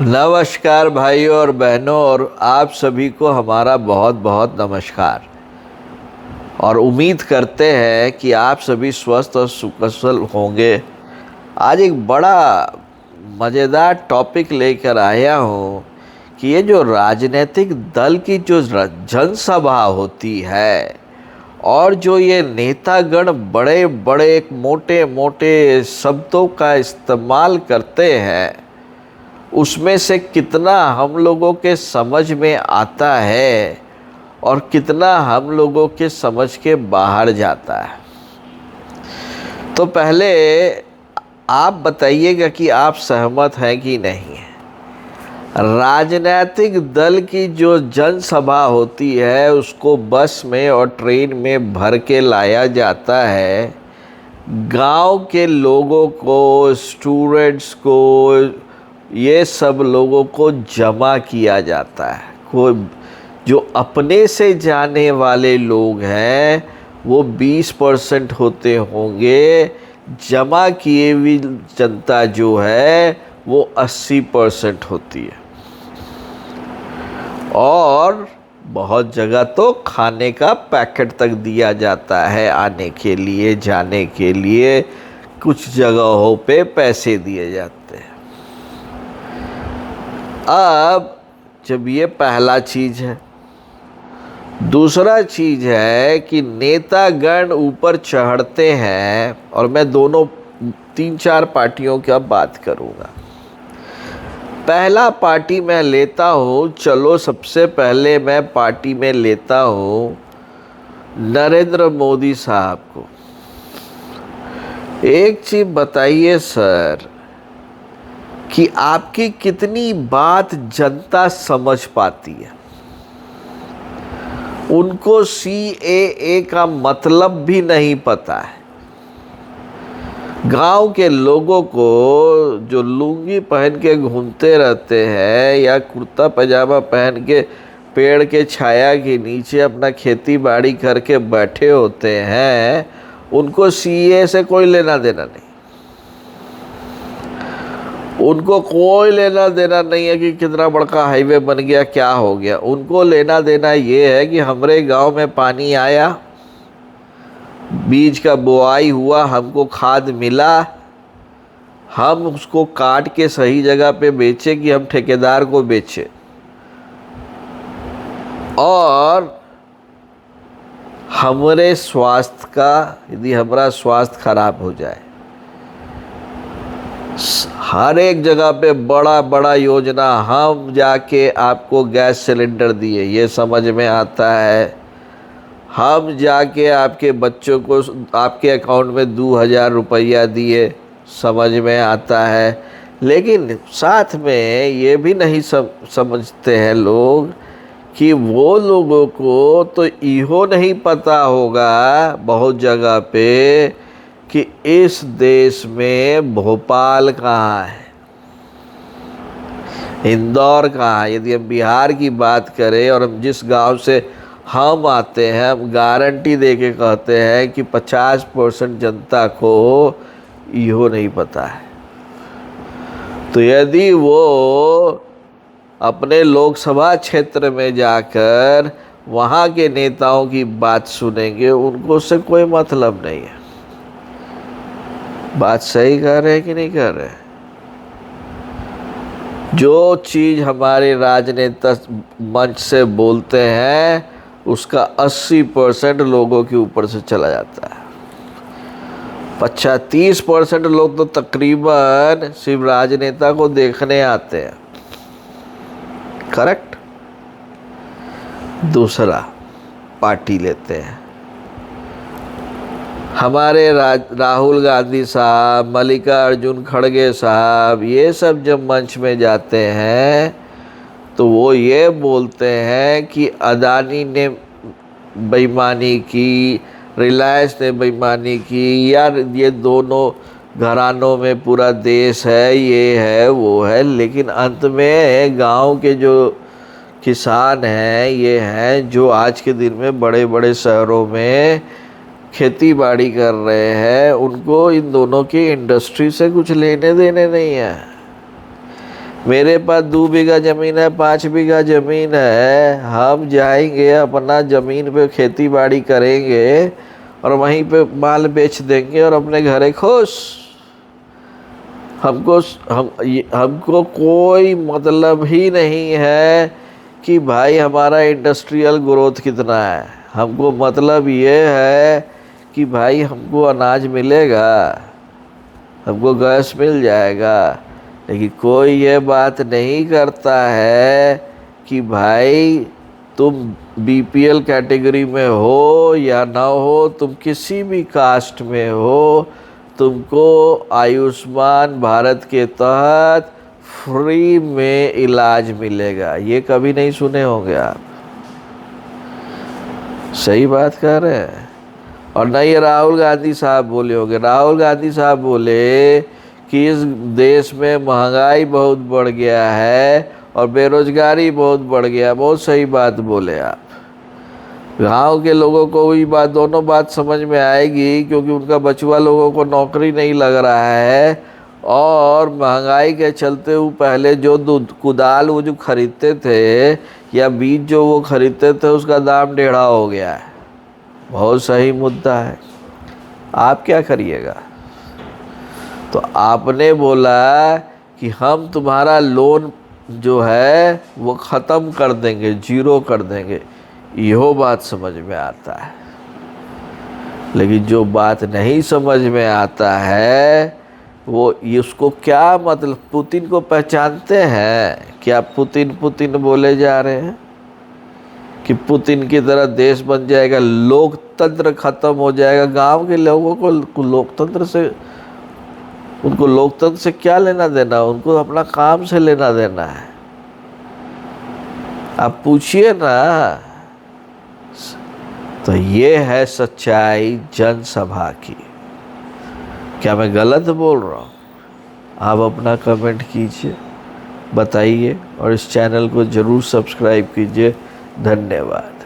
नमस्कार भाइयों और बहनों, और आप सभी को हमारा बहुत बहुत नमस्कार। और उम्मीद करते हैं कि आप सभी स्वस्थ और सुकुशल होंगे। आज एक बड़ा मज़ेदार टॉपिक लेकर आया हूँ कि ये जो राजनीतिक दल की जो जनसभा होती है और जो ये नेतागण बड़े बड़े मोटे मोटे शब्दों का इस्तेमाल करते हैं, उसमें से कितना हम लोगों के समझ में आता है और कितना हम लोगों के समझ के बाहर जाता है। तो पहले आप बताइएगा कि आप सहमत हैं कि नहीं। राजनीतिक दल की जो जनसभा होती है उसको बस में और ट्रेन में भर के लाया जाता है। गांव के लोगों को, स्टूडेंट्स को, ये सब लोगों को जमा किया जाता है। कोई जो अपने से जाने वाले लोग हैं वो 20% होते होंगे, जमा किए हुई जनता जो है वो 80% होती है। और बहुत जगह तो खाने का पैकेट तक दिया जाता है आने के लिए, जाने के लिए। कुछ जगहों पे पैसे दिए जाते हैं। अब जब ये पहला चीज़ है, दूसरा चीज़ है कि नेतागण ऊपर चढ़ते हैं, और मैं दोनों 3-4 पार्टियों की अब बात करूँगा। पहला पार्टी मैं लेता हूँ, चलो सबसे पहले मैं पार्टी में लेता हूँ नरेंद्र मोदी साहब को। एक चीज़ बताइए सर कि आपकी कितनी बात जनता समझ पाती है। उनको CAA का मतलब भी नहीं पता है। गांव के लोगों को जो लुंगी पहन के घूमते रहते हैं या कुर्ता पजामा पहन के पेड़ के छाया के नीचे अपना खेती बाड़ी करके बैठे होते हैं, उनको CAA से कोई लेना देना नहीं। उनको कोई लेना देना नहीं है कि कितना बड़का हाईवे बन गया, क्या हो गया। उनको लेना देना ये है कि हमारे गांव में पानी आया, बीज का बुआई हुआ, हमको खाद मिला, हम उसको काट के सही जगह पे बेचे कि हम ठेकेदार को बेचे। और हमारे स्वास्थ्य का, यदि हमारा स्वास्थ्य खराब हो जाए, हर एक जगह पे बड़ा बड़ा योजना, हम जाके आपको गैस सिलेंडर दिए, ये समझ में आता है। हम जाके आपके बच्चों को आपके अकाउंट में 2000 रुपया दिए, समझ में आता है। लेकिन साथ में ये भी नहीं समझते हैं लोग कि वो लोगों को तो इहो नहीं पता होगा बहुत जगह पे कि इस देश में भोपाल कहाँ है, इंदौर कहाँ है। यदि हम बिहार की बात करें और हम जिस गांव से हम आते हैं, हम गारंटी दे के कहते हैं कि 50% जनता को इहो नहीं पता है। तो यदि वो अपने लोकसभा क्षेत्र में जाकर वहाँ के नेताओं की बात सुनेंगे, उनको उससे कोई मतलब नहीं है। बात सही कर रहे हैं कि नहीं कर रहे? जो चीज़ हमारे राजनेता मंच से बोलते हैं उसका 80% लोगों के ऊपर से चला जाता है। 30% लोग तो तकरीबन सिर्फ राजनेता को देखने आते हैं। करेक्ट। दूसरा पार्टी लेते हैं, हमारे राहुल गांधी साहब, मल्लिकार्जुन खड़गे साहब, ये सब जब मंच में जाते हैं तो वो ये बोलते हैं कि अदानी ने बेईमानी की, रिलायंस ने बेईमानी की, यार ये दोनों घरानों में पूरा देश है, ये है वो है। लेकिन अंत में गांव के जो किसान हैं, ये हैं जो आज के दिन में बड़े बड़े शहरों में खेती बाड़ी कर रहे हैं, उनको इन दोनों की इंडस्ट्री से कुछ लेने देने नहीं है। मेरे पास 2 बीघा ज़मीन है, 5 बीघा ज़मीन है, हम जाएंगे अपना ज़मीन पे खेती बाड़ी करेंगे और वहीं पे माल बेच देंगे और अपने घरे खुश। हमको कोई मतलब ही नहीं है कि भाई हमारा इंडस्ट्रियल ग्रोथ कितना है। हमको मतलब ये है कि भाई हमको अनाज मिलेगा, हमको गैस मिल जाएगा। लेकिन कोई ये बात नहीं करता है कि भाई तुम बीपीएल कैटेगरी में हो या ना हो, तुम किसी भी कास्ट में हो, तुमको आयुष्मान भारत के तहत फ्री में इलाज मिलेगा। ये कभी नहीं सुने होंगे आप। सही बात कह रहे हैं। और न ये राहुल गांधी साहब बोले होंगे। राहुल गांधी साहब बोले कि इस देश में महंगाई बहुत बढ़ गया है और बेरोजगारी बहुत बढ़ गया। बहुत सही बात बोले आप। गांव के लोगों को भी बात, दोनों बात समझ में आएगी, क्योंकि उनका बचुआ लोगों को नौकरी नहीं लग रहा है और महंगाई के चलते वो पहले जो दूध कुदाल वो जो खरीदते थे या बीज जो वो खरीदते थे उसका दाम 1.5 हो गया है। बहुत सही मुद्दा है। आप क्या करिएगा? तो आपने बोला कि हम तुम्हारा लोन जो है वो ख़त्म कर देंगे, 0 कर देंगे। यहो बात समझ में आता है। लेकिन जो बात नहीं समझ में आता है वो उसको क्या मतलब, पुतिन को पहचानते हैं क्या? पुतिन बोले जा रहे हैं कि पुतिन की तरह देश बन जाएगा, लोकतंत्र खत्म हो जाएगा। गांव के लोगों को लोकतंत्र से, उनको लोकतंत्र से क्या लेना देना? उनको अपना काम से लेना देना है। आप पूछिए ना। तो ये है सच्चाई जनसभा की। क्या मैं गलत बोल रहा हूँ? आप अपना कमेंट कीजिए, बताइए और इस चैनल को ज़रूर सब्सक्राइब कीजिए। धन्यवाद।